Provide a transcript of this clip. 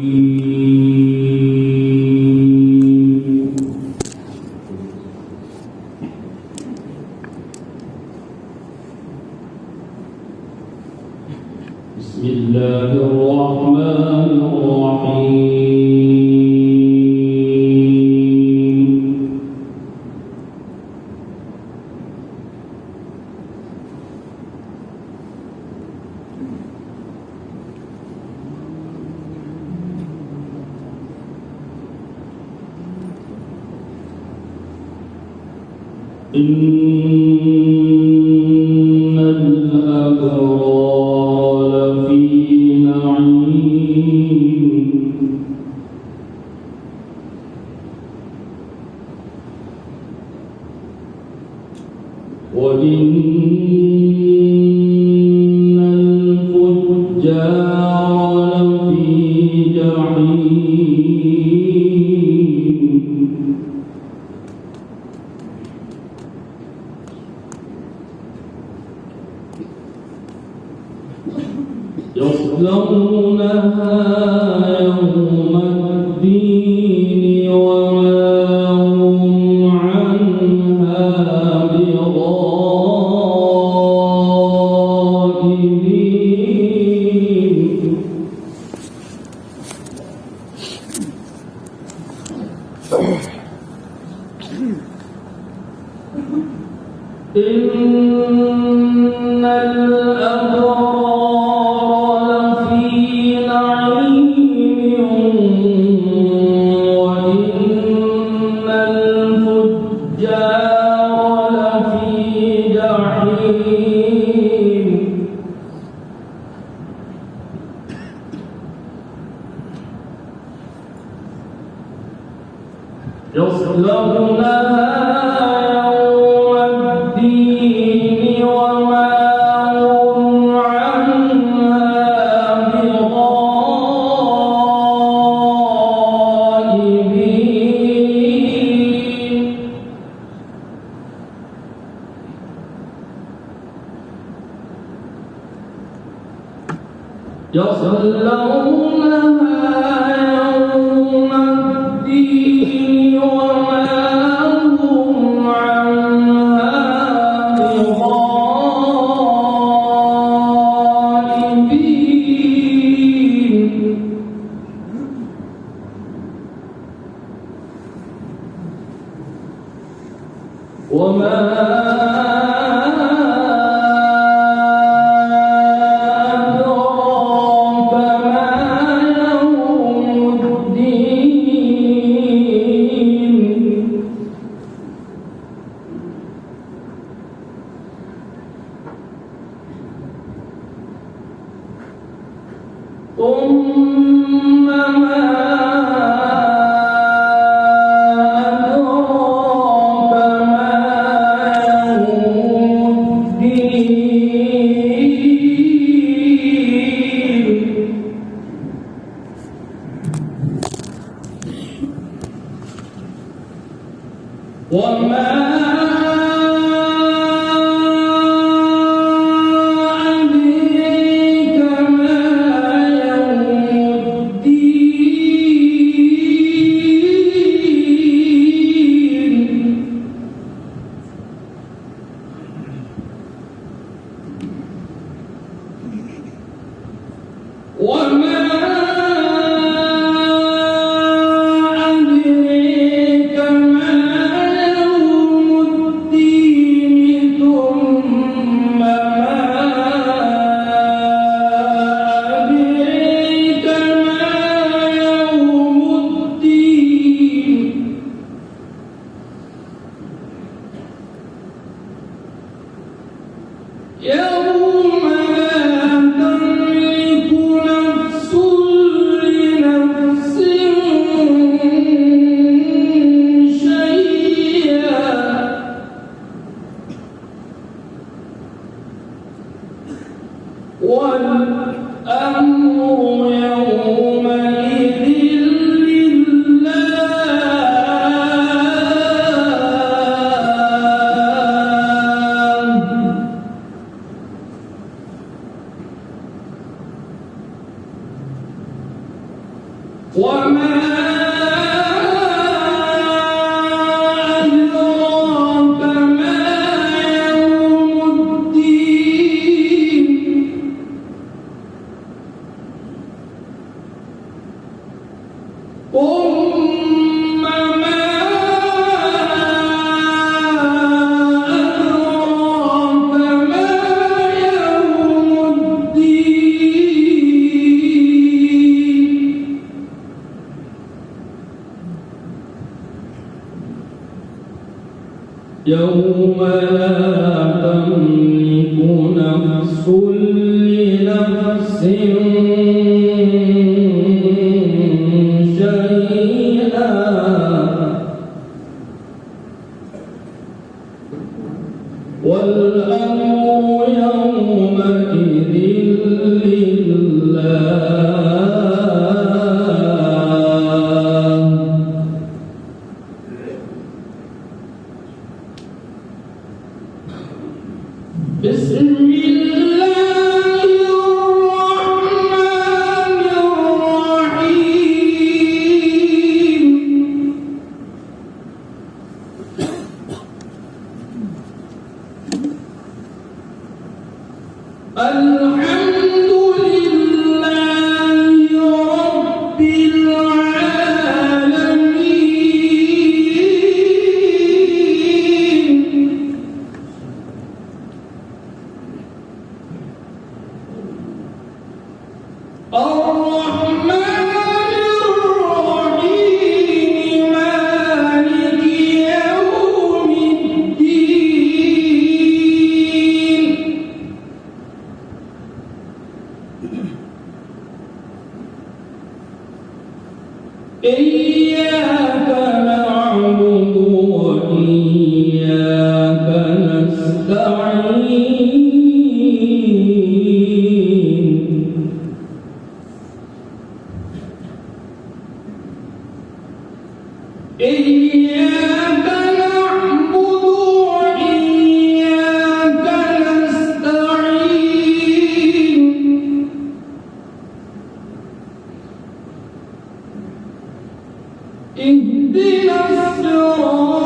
بسم الله الرحمن الرحيم. إن الأبرار لفي نعيم وإن الفجار لفي جحيم يصلونها يوم الدين وما هم عنها بغائبين. إن الأبرار لفي نعيم وإن الفجار لفي جحيم. يصلونها يوم الدين وما هم عنها بغائبين. يصلونها يوم الدين وما هم عنها بغائبين. وما أدراك ما يوم الدين. ثم ما أدراك ما يوم الدين. وما أدريك ما يوم الدين. وما أدريك ما يوم وما أدراك ما يوم الدين ثم ما أدراك ما يوم الدين يوم لا تملك نفس لنفس شيئا والأمر يومئذ لله بسم الله الرحمن الرحيم الحمد لله رب العالمين الرحمن الرحيم مالك يوم الدين إياك نعبد وإياك نستعين إياك نعبد وإياك نستعين اهدنا الصراط